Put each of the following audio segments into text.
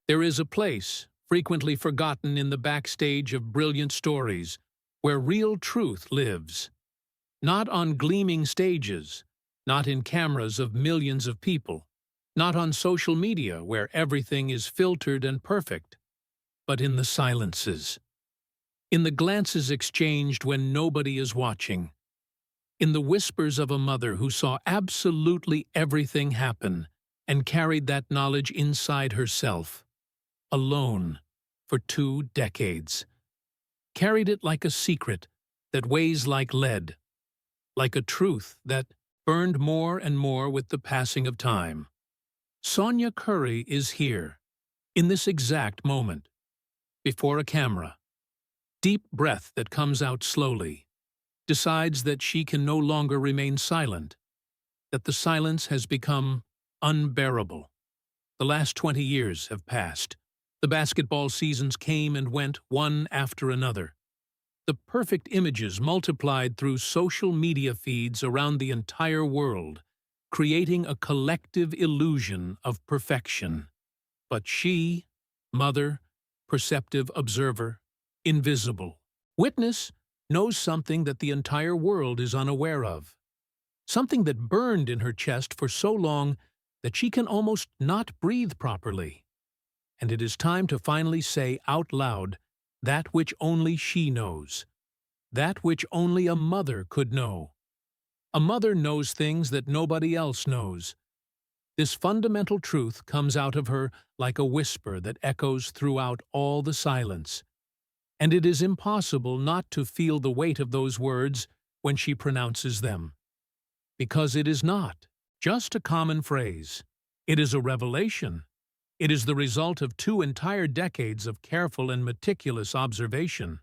There is a place, frequently forgotten in the backstage of brilliant stories, where real truth lives. Not on gleaming stages, not in cameras of millions of people, not on social media where everything is filtered and perfect, but in the silences. In the glances exchanged when nobody is watching. In the whispers of a mother who saw absolutely everything happen and carried that knowledge inside herself, alone, for 2 decades. Carried it like a secret that weighs like lead, like a truth that burned more and more with the passing of time. Sonya Curry is here, in this exact moment, before a camera. Deep breath that comes out slowly, decides that she can no longer remain silent, that the silence has become unbearable. The last 20 years have passed. The basketball seasons came and went one after another. The perfect images multiplied through social media feeds around the entire world, creating a collective illusion of perfection. But she, mother, perceptive observer, invisible witness, knows something that the entire world is unaware of. Something that burned in her chest for so long that she can almost not breathe properly. And it is time to finally say out loud that which only she knows. That which only a mother could know. A mother knows things that nobody else knows. This fundamental truth comes out of her like a whisper that echoes throughout all the silence. And it is impossible not to feel the weight of those words when she pronounces them. Because it is not just a common phrase. It is a revelation. It is the result of 2 entire decades of careful and meticulous observation,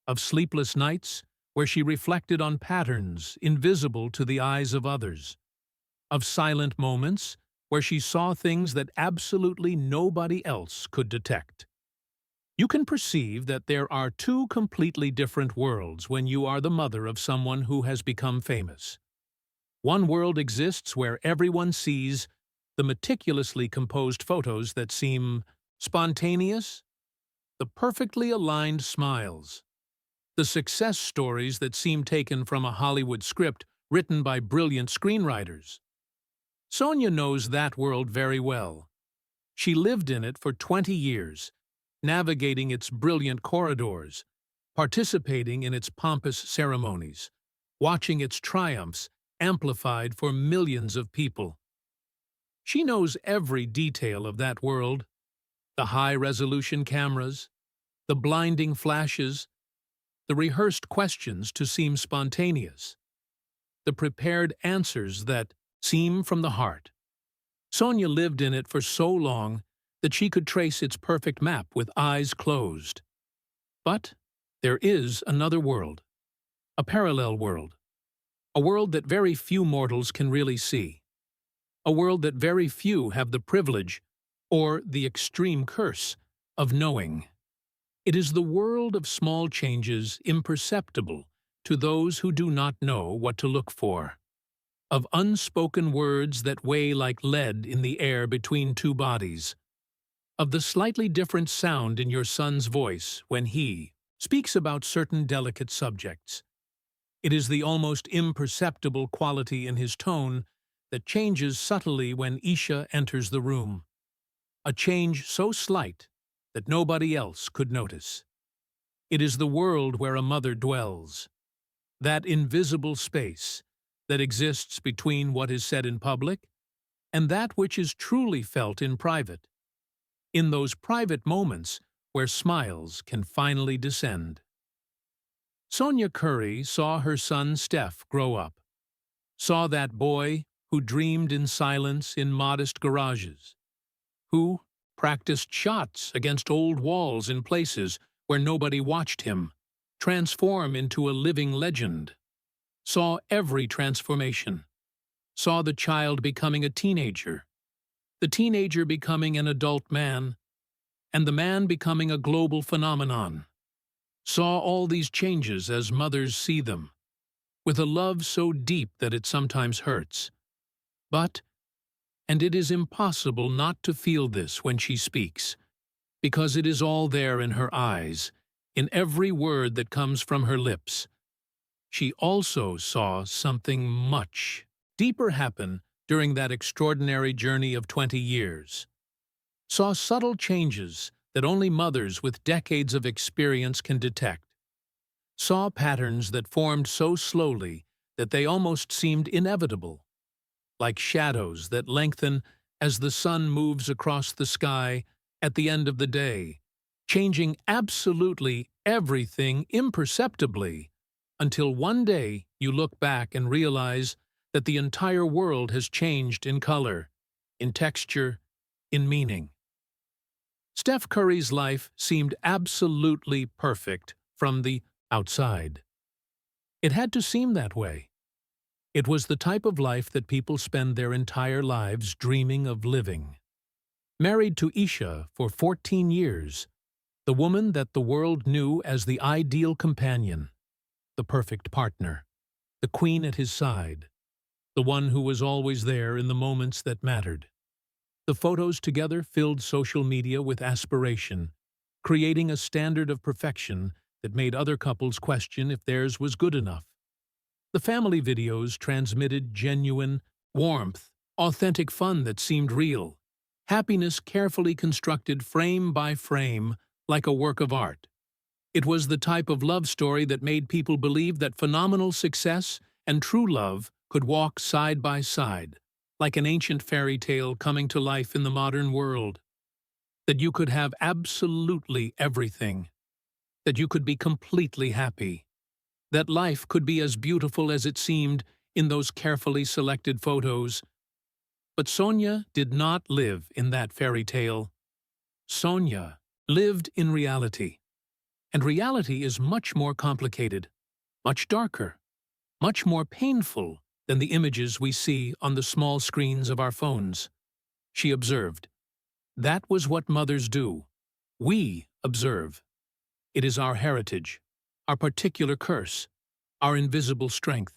of sleepless nights where she reflected on patterns invisible to the eyes of others, of silent moments where she saw things that absolutely nobody else could detect. You can perceive that there are 2 completely different worlds when you are the mother of someone who has become famous. One world exists where everyone sees the meticulously composed photos that seem spontaneous, the perfectly aligned smiles, the success stories that seem taken from a Hollywood script written by brilliant screenwriters. Sonya knows that world very well. She lived in it for 20 years, navigating its brilliant corridors, participating in its pompous ceremonies, watching its triumphs amplified for millions of people. She knows every detail of that world, the high-resolution cameras, the blinding flashes, the rehearsed questions to seem spontaneous, the prepared answers that seem from the heart. Sonya lived in it for so long that she could trace its perfect map with eyes closed. But there is another world, a parallel world, a world that very few mortals can really see, a world that very few have the privilege, or the extreme curse, of knowing. It is the world of small changes imperceptible to those who do not know what to look for, of unspoken words that weigh like lead in the air between 2 bodies, of the slightly different sound in your son's voice when he speaks about certain delicate subjects. It is the almost imperceptible quality in his tone that changes subtly when Ayesha enters the room, a change so slight that nobody else could notice. It is the world where a mother dwells, that invisible space that exists between what is said in public and that which is truly felt in private, in those private moments where smiles can finally descend. Sonya Curry saw her son Steph grow up, saw that boy who dreamed in silence in modest garages, who practiced shots against old walls in places where nobody watched him, transform into a living legend, saw every transformation, saw the child becoming a teenager, the teenager becoming an adult man, and the man becoming a global phenomenon, saw all these changes as mothers see them, with a love so deep that it sometimes hurts. But, and it is impossible not to feel this when she speaks, because it is all there in her eyes, in every word that comes from her lips. She also saw something much deeper happen during that extraordinary journey of 20 years. Saw subtle changes that only mothers with decades of experience can detect. Saw patterns that formed so slowly that they almost seemed inevitable, like shadows that lengthen as the sun moves across the sky at the end of the day, changing absolutely everything imperceptibly, until one day you look back and realize that the entire world has changed in color, in texture, in meaning. Steph Curry's life seemed absolutely perfect from the outside. It had to seem that way. It was the type of life that people spend their entire lives dreaming of living. Married to Ayesha for 14 years, the woman that the world knew as the ideal companion, the perfect partner, the queen at his side, the one who was always there in the moments that mattered. The photos together filled social media with aspiration, creating a standard of perfection that made other couples question if theirs was good enough. The family videos transmitted genuine warmth, authentic fun that seemed real, happiness carefully constructed frame by frame like a work of art. It was the type of love story that made people believe that phenomenal success and true love could walk side by side, like an ancient fairy tale coming to life in the modern world. That you could have absolutely everything. That you could be completely happy. That life could be as beautiful as it seemed in those carefully selected photos. But Sonya did not live in that fairy tale. Sonya lived in reality. And reality is much more complicated, much darker, much more painful than the images we see on the small screens of our phones. She observed. That was what mothers do. We observe. It is our heritage, our particular curse, our invisible strength.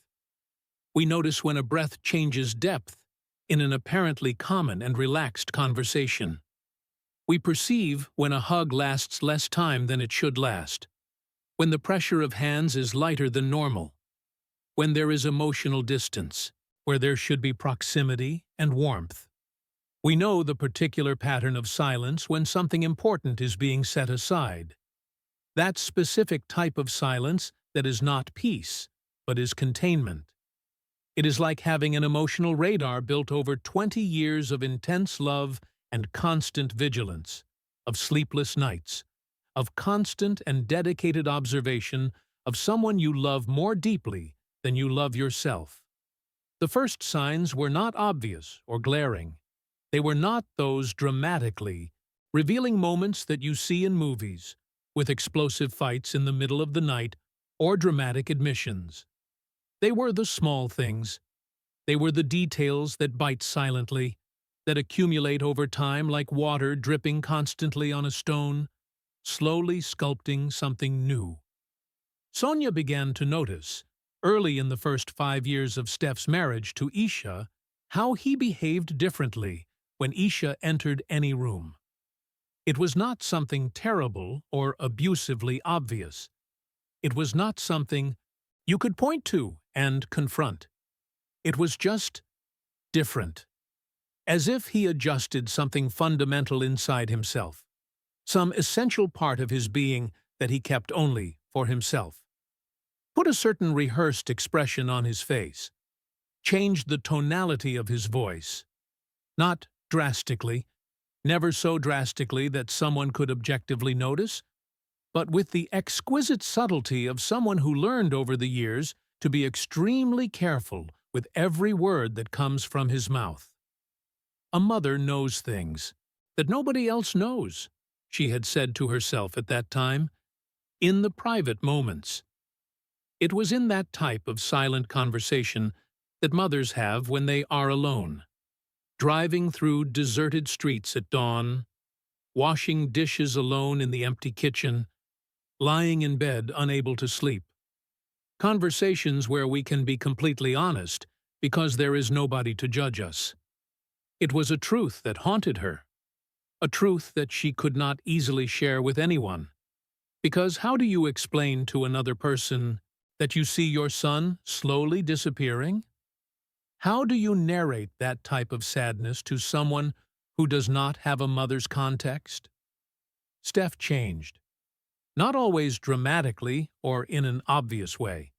We notice when a breath changes depth in an apparently common and relaxed conversation. We perceive when a hug lasts less time than it should last, when the pressure of hands is lighter than normal, when there is emotional distance, where there should be proximity and warmth. We know the particular pattern of silence when something important is being set aside. That specific type of silence that is not peace, but is containment. It is like having an emotional radar built over 20 years of intense love and constant vigilance, of sleepless nights, of constant and dedicated observation of someone you love more deeply than you love yourself. The first signs were not obvious or glaring. They were not those dramatically revealing moments that you see in movies, with explosive fights in the middle of the night or dramatic admissions. They were the small things. They were the details that bite silently, that accumulate over time like water dripping constantly on a stone, slowly sculpting something new. Sonya began to notice, early in the first 5 years of Steph's marriage to Ayesha, how he behaved differently when Ayesha entered any room. It was not something terrible or abusively obvious. It was not something you could point to and confront. It was just different, as if he adjusted something fundamental inside himself, some essential part of his being that he kept only for himself. Put a certain rehearsed expression on his face, changed the tonality of his voice, not drastically, never so drastically that someone could objectively notice, but with the exquisite subtlety of someone who learned over the years to be extremely careful with every word that comes from his mouth. A mother knows things that nobody else knows, she had said to herself at that time, in the private moments. It was in that type of silent conversation that mothers have when they are alone, driving through deserted streets at dawn, washing dishes alone in the empty kitchen, lying in bed unable to sleep. Conversations where we can be completely honest because there is nobody to judge us. It was a truth that haunted her. a truth that she could not easily share with anyone. Because how do you explain to another person that you see your son slowly disappearing? How do you narrate that type of sadness to someone who does not have a mother's context? Steph changed. Not always dramatically or in an obvious way.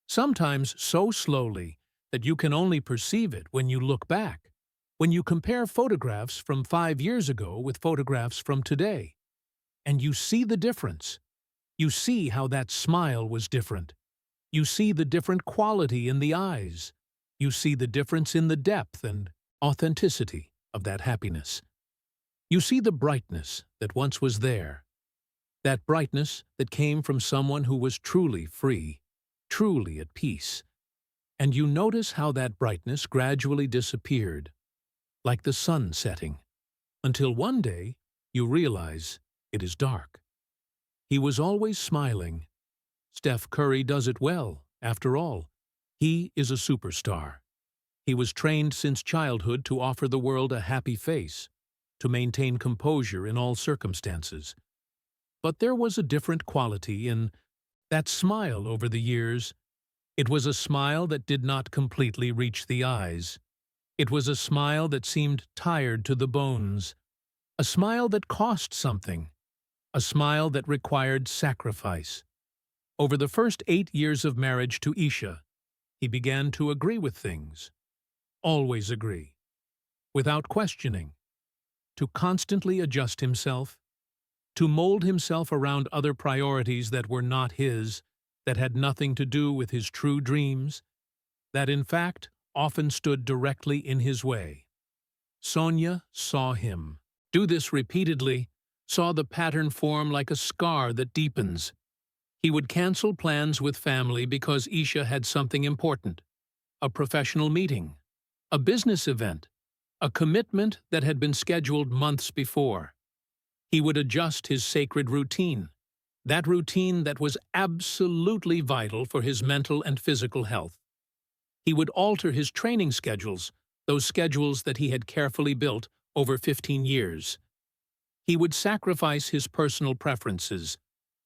Sometimes so slowly that you can only perceive it when you look back, when you compare photographs from 5 years ago with photographs from today. And you see the difference. You see how that smile was different. You see the different quality in the eyes. You see the difference in the depth and authenticity of that happiness. You see the brightness that once was there, that brightness that came from someone who was truly free, truly at peace. And you notice how that brightness gradually disappeared, like the sun setting, until one day you realize it is dark. He was always smiling. Steph Curry does it well, after all. He is a superstar. He was trained since childhood to offer the world a happy face, to maintain composure in all circumstances. But there was a different quality in that smile over the years. It was a smile that did not completely reach the eyes. It was a smile that seemed tired to the bones, a smile that cost something, a smile that required sacrifice. Over the first 8 years of marriage to Ayesha, he began to agree with things, always agree, without questioning, to constantly adjust himself, to mold himself around other priorities that were not his, that had nothing to do with his true dreams, that in fact often stood directly in his way. Sonya saw him do this repeatedly, saw the pattern form like a scar that deepens. He would cancel plans with family because Ayesha had something important, a professional meeting, a business event, a commitment that had been scheduled months before. He would adjust his sacred routine, that routine that was absolutely vital for his mental and physical health. He would alter his training schedules, those schedules that he had carefully built over 15 years. He would sacrifice his personal preferences,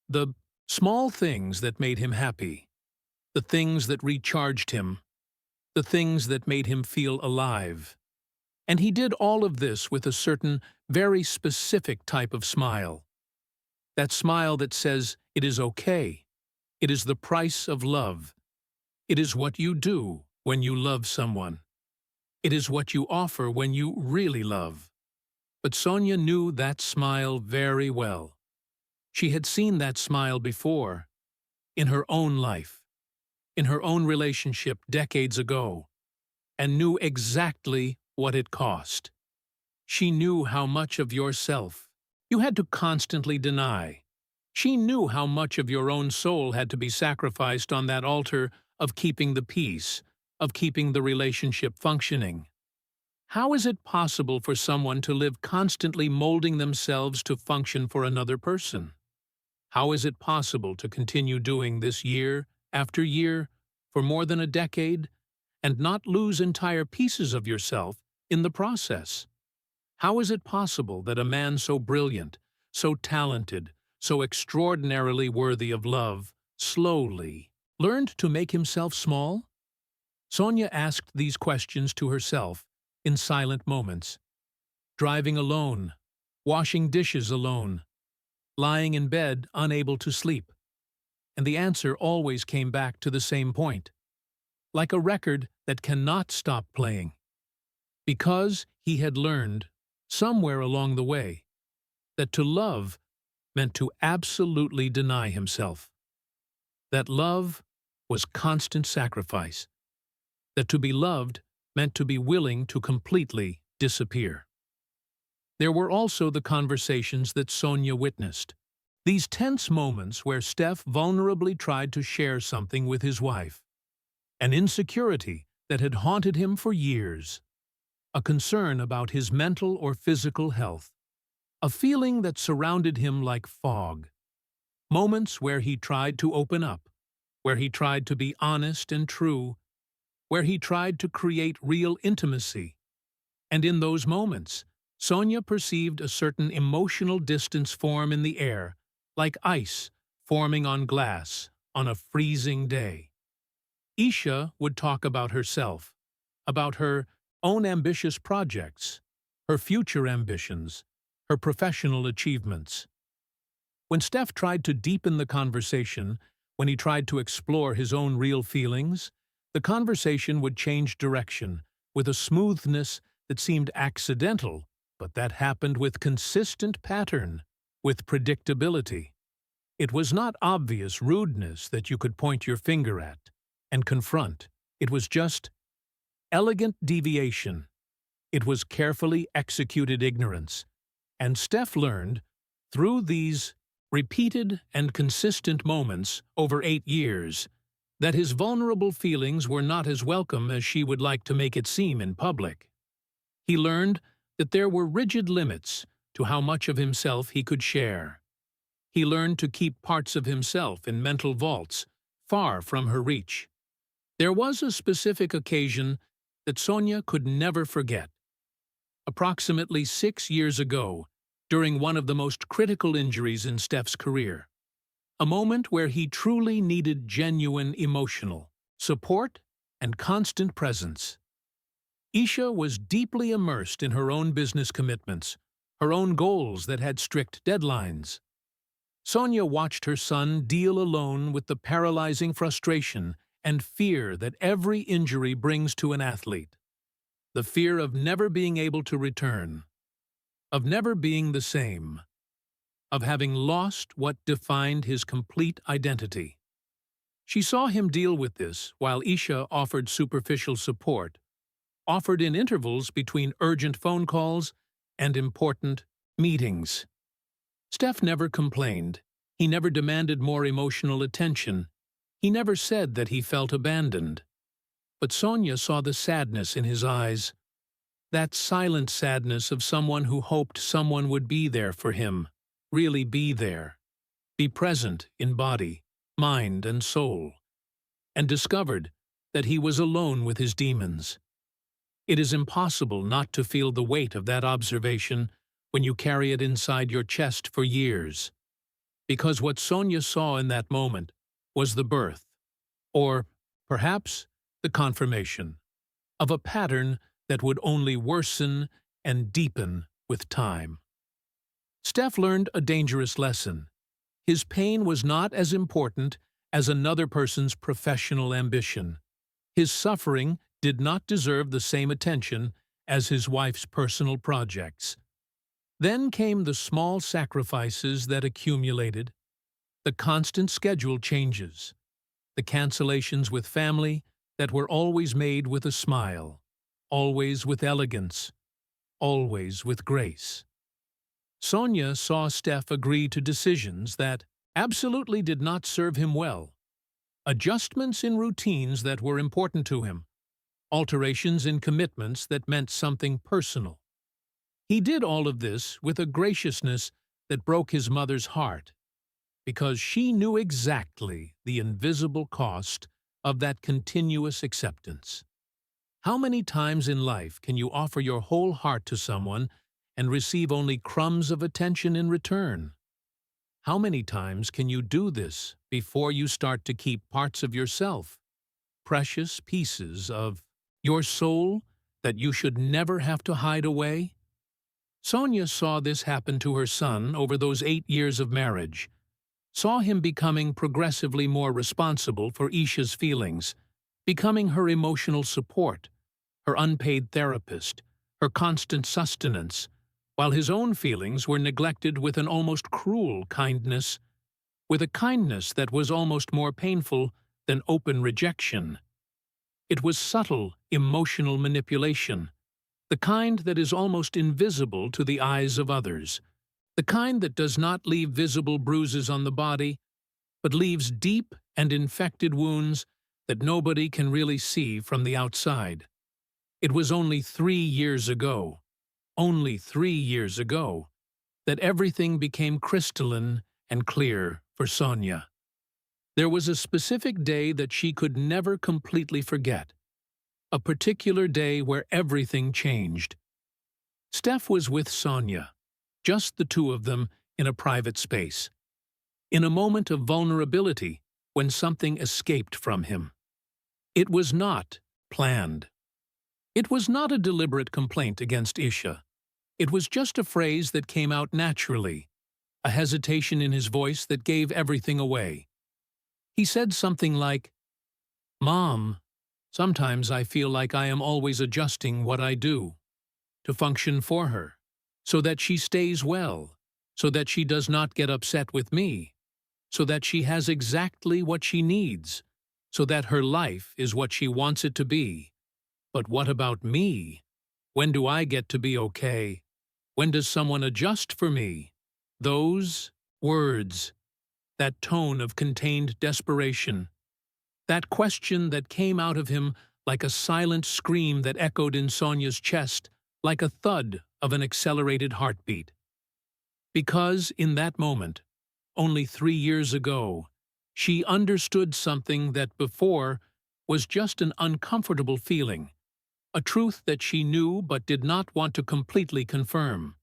the small things that made him happy, the things that recharged him, the things that made him feel alive. And he did all of this with a certain, very specific type of smile. That smile that says, it is okay. It is the price of love. It is what you do when you love someone. It is what you offer when you really love. But Sonya knew that smile very well. She had seen that smile before, in her own life, in her own relationship decades ago, and knew exactly what it cost. She knew how much of yourself you had to constantly deny. She knew how much of your own soul had to be sacrificed on that altar of keeping the peace, of keeping the relationship functioning. How is it possible for someone to live constantly molding themselves to function for another person? How is it possible to continue doing this year after year for more than a decade and not lose entire pieces of yourself in the process? How is it possible that a man so brilliant, so talented, so extraordinarily worthy of love, slowly learned to make himself small? Sonya asked these questions to herself in silent moments, driving alone, washing dishes alone, lying in bed unable to sleep. And the answer always came back to the same point, like a record that cannot stop playing. Because he had learned, somewhere along the way, that to love meant to absolutely deny himself. That love was constant sacrifice. That to be loved meant to be willing to completely disappear. There were also the conversations that Sonya witnessed. These tense moments where Steph vulnerably tried to share something with his wife. An insecurity that had haunted him for years. A concern about his mental or physical health. A feeling that surrounded him like fog. Moments where he tried to open up, where he tried to be honest and true, where he tried to create real intimacy. And in those moments, Sonya perceived a certain emotional distance form in the air, like ice forming on glass on a freezing day. Ayesha would talk about herself, about her own ambitious projects, her future ambitions, her professional achievements. When Steph tried to deepen the conversation, when he tried to explore his own real feelings, the conversation would change direction with a smoothness that seemed accidental, but that happened with consistent pattern, with predictability. It was not obvious rudeness that you could point your finger at and confront. It was just elegant deviation. It was carefully executed ignorance. And Steph learned, through these repeated and consistent moments over 8 years, that his vulnerable feelings were not as welcome as she would like to make it seem in public. He learned that there were rigid limits to how much of himself he could share. He learned to keep parts of himself in mental vaults, far from her reach. There was a specific occasion that Sonya could never forget. Approximately 6 years ago, during one of the most critical injuries in Steph's career, a moment where he truly needed genuine emotional support and constant presence. Ayesha was deeply immersed in her own business commitments, her own goals that had strict deadlines. Sonya watched her son deal alone with the paralyzing frustration and fear that every injury brings to an athlete. The fear of never being able to return, of never being the same, of having lost what defined his complete identity. She saw him deal with this while Ayesha offered superficial support, offered in intervals between urgent phone calls and important meetings. Steph never complained. He never demanded more emotional attention. He never said that he felt abandoned. But Sonya saw the sadness in his eyes, that silent sadness of someone who hoped someone would be there for him, really be there, be present in body, mind, and soul, and discovered that he was alone with his demons. It is impossible not to feel the weight of that observation when you carry it inside your chest for years. Because what Sonya saw in that moment was the birth, or perhaps the confirmation, of a pattern that would only worsen and deepen with time. Steph learned a dangerous lesson. His pain was not as important as another person's professional ambition. His suffering did not deserve the same attention as his wife's personal projects. Then came the small sacrifices that accumulated, the constant schedule changes, the cancellations with family that were always made with a smile, always with elegance, always with grace. Sonya saw Steph agree to decisions that absolutely did not serve him well, adjustments in routines that were important to him, alterations in commitments that meant something personal. He did all of this with a graciousness that broke his mother's heart, because she knew exactly the invisible cost of that continuous acceptance. How many times in life can you offer your whole heart to someone and receive only crumbs of attention in return? How many times can you do this before you start to keep parts of yourself, precious pieces of your soul that you should never have to hide away? Sonya saw this happen to her son over those 8 years of marriage, saw him becoming progressively more responsible for Ayesha's feelings, becoming her emotional support, her unpaid therapist, her constant sustenance, while his own feelings were neglected with an almost cruel kindness, with a kindness that was almost more painful than open rejection. It was subtle, emotional manipulation, the kind that is almost invisible to the eyes of others, the kind that does not leave visible bruises on the body, but leaves deep and infected wounds that nobody can really see from the outside. It was only 3 years ago, only 3 years ago, that everything became crystalline and clear for Sonya. There was a specific day that she could never completely forget, a particular day where everything changed. Steph was with Sonya, just the two of them in a private space, in a moment of vulnerability when something escaped from him. It was not planned. It was not a deliberate complaint against Ayesha. It was just a phrase that came out naturally, a hesitation in his voice that gave everything away. He said something like, "Mom, sometimes I feel like I am always adjusting what I do to function for her, so that she stays well, so that she does not get upset with me, so that she has exactly what she needs, so that her life is what she wants it to be. But what about me? When do I get to be okay? When does someone adjust for me?" Those words, that tone of contained desperation, that question that came out of him like a silent scream that echoed in Sonya's chest, like a thud of an accelerated heartbeat. Because in that moment, only 3 years ago, she understood something that before was just an uncomfortable feeling, a truth that she knew but did not want to completely confirm.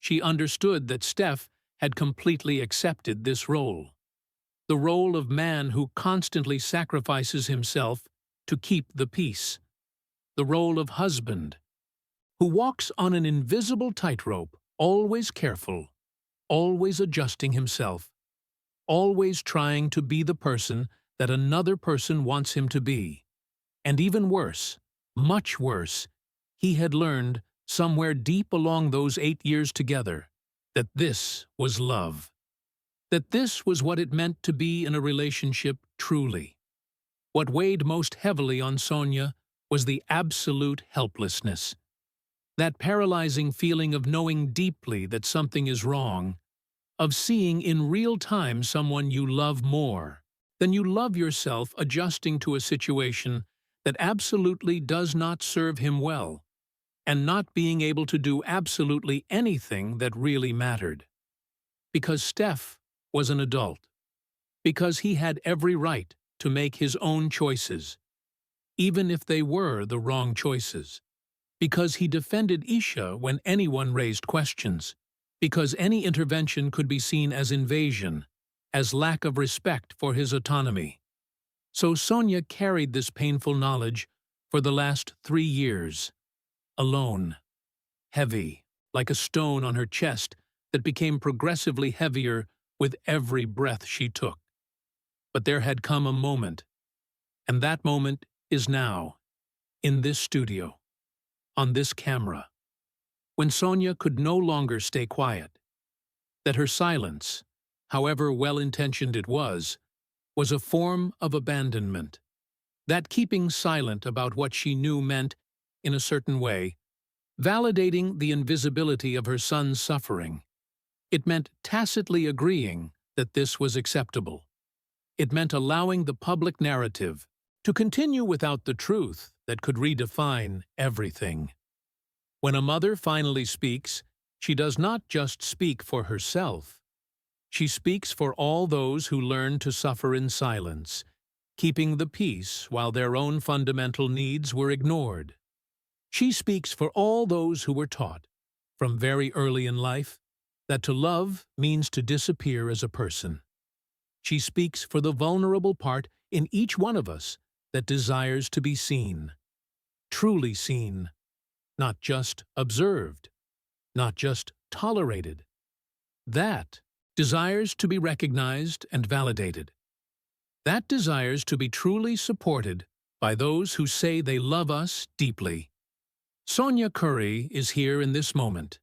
She understood that Steph had completely accepted this role, the role of man who constantly sacrifices himself to keep the peace, the role of husband, who walks on an invisible tightrope, always careful, always adjusting himself, always trying to be the person that another person wants him to be. And even worse, much worse, he had learned, somewhere deep along those 8 years together, that this was love. That this was what it meant to be in a relationship truly. What weighed most heavily on Sonya was the absolute helplessness. That paralyzing feeling of knowing deeply that something is wrong, of seeing in real time someone you love more than you love yourself adjusting to a situation that absolutely does not serve him well, and not being able to do absolutely anything that really mattered. Because Steph was an adult. Because he had every right to make his own choices, even if they were the wrong choices. Because he defended Ayesha when anyone raised questions. Because any intervention could be seen as invasion, as lack of respect for his autonomy. So Sonya carried this painful knowledge for the last 3 years. Alone, heavy, like a stone on her chest that became progressively heavier with every breath she took. But there had come a moment, and that moment is now, in this studio, on this camera, when Sonya could no longer stay quiet. That her silence, however well-intentioned it was a form of abandonment. That keeping silent about what she knew meant, in a certain way, validating the invisibility of her son's suffering. It meant tacitly agreeing that this was acceptable. It meant allowing the public narrative to continue without the truth that could redefine everything. When a mother finally speaks, she does not just speak for herself. She speaks for all those who learn to suffer in silence, keeping the peace while their own fundamental needs were ignored. She speaks for all those who were taught, from very early in life, that to love means to disappear as a person. She speaks for the vulnerable part in each one of us that desires to be seen, truly seen, not just observed, not just tolerated. That desires to be recognized and validated. That desires to be truly supported by those who say they love us deeply. Sonya Curry is here in this moment.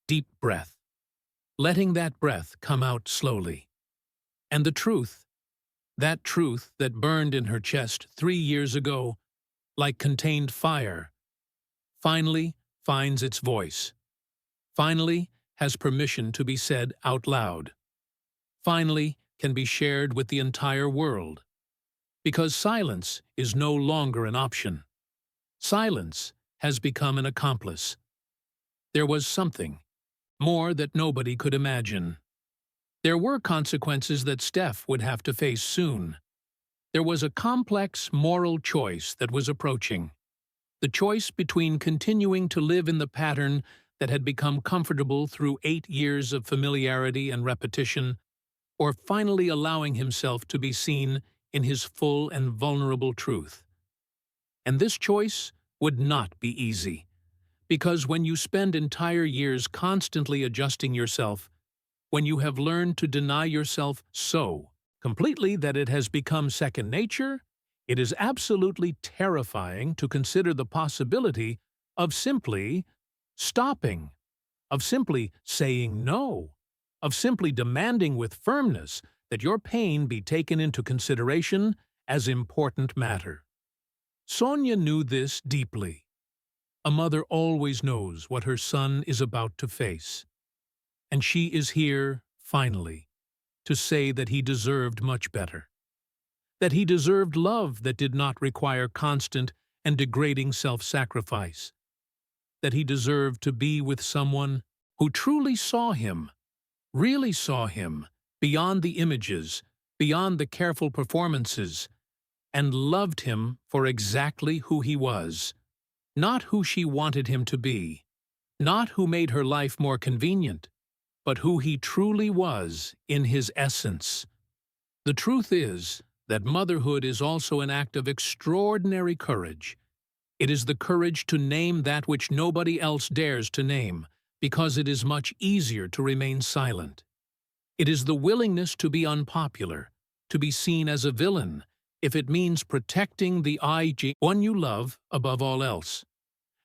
Deep breath. Letting that breath come out slowly. And the truth, that truth that burned in her chest 3 years ago, like contained fire, finally finds its voice. Finally has permission to be said out loud. Finally can be shared with the entire world. Because silence is no longer an option. Silence has become an accomplice. There was something more that nobody could imagine. There were consequences that Steph would have to face soon. There was a complex moral choice that was approaching. The choice between continuing to live in the pattern that had become comfortable through 8 years of familiarity and repetition, or finally allowing himself to be seen in his full and vulnerable truth. And this choice would not be easy, because when you spend entire years constantly adjusting yourself, when you have learned to deny yourself so completely that it has become second nature, it is absolutely terrifying to consider the possibility of simply stopping, of simply saying no, of simply demanding with firmness that your pain be taken into consideration as important matter. Sonya knew this deeply. A mother always knows what her son is about to face. And she is here, finally, to say that he deserved much better. That he deserved love that did not require constant and degrading self-sacrifice. That he deserved to be with someone who truly saw him, really saw him, beyond the images, beyond the careful performances, and loved him for exactly who he was, not who she wanted him to be, not who made her life more convenient, but who he truly was in his essence. The truth is that motherhood is also an act of extraordinary courage. It is the courage to name that which nobody else dares to name, because it is much easier to remain silent. It is the willingness to be unpopular, to be seen as a villain, if it means protecting the one you love above all else.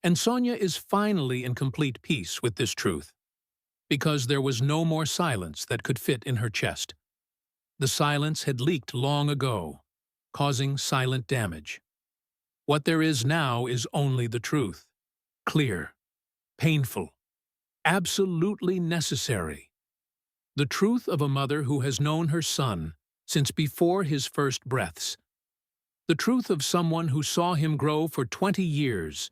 And Sonya is finally in complete peace with this truth, because there was no more silence that could fit in her chest. The silence had leaked long ago, causing silent damage. What there is now is only the truth, clear, painful, absolutely necessary. The truth of a mother who has known her son since before his first breaths. The truth of someone who saw him grow for 20 years,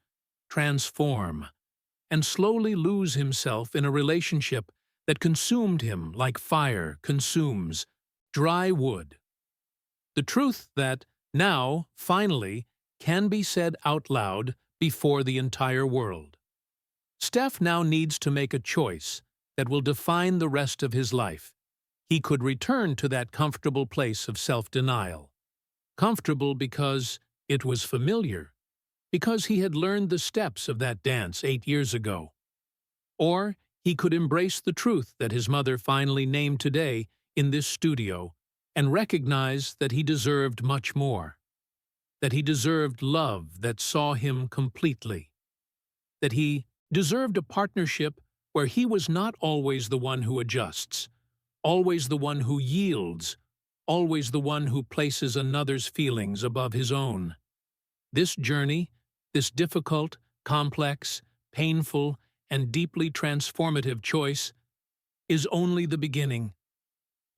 transform, and slowly lose himself in a relationship that consumed him like fire consumes dry wood. The truth that now, finally, can be said out loud before the entire world. Steph now needs to make a choice that will define the rest of his life. He could return to that comfortable place of self-denial. Comfortable because it was familiar, because he had learned the steps of that dance 8 years ago. Or he could embrace the truth that his mother finally named today in this studio and recognize that he deserved much more, that he deserved love that saw him completely, that he deserved a partnership where he was not always the one who adjusts, always the one who yields, always the one who places another's feelings above his own. This journey, this difficult, complex, painful, and deeply transformative choice, is only the beginning.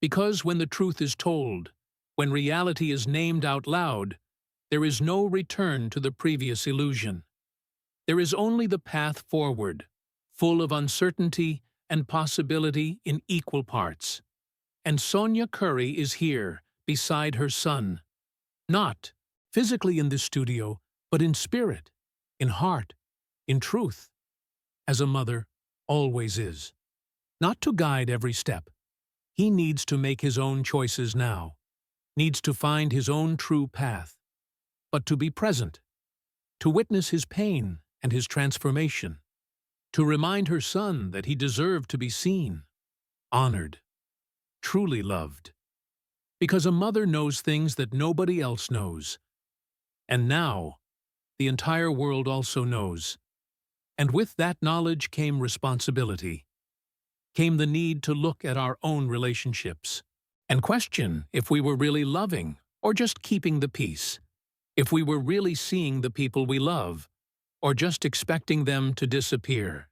Because when the truth is told, when reality is named out loud, there is no return to the previous illusion. There is only the path forward, full of uncertainty and possibility in equal parts. And Sonya Curry is here, beside her son. Not physically in this studio, but in spirit, in heart, in truth, as a mother always is. Not to guide every step. He needs to make his own choices now, needs to find his own true path, but to be present, to witness his pain and his transformation, to remind her son that he deserved to be seen, honored, truly loved. Because a mother knows things that nobody else knows. And now, the entire world also knows. And with that knowledge came responsibility. Came the need to look at our own relationships and question if we were really loving or just keeping the peace, if we were really seeing the people we love or just expecting them to disappear.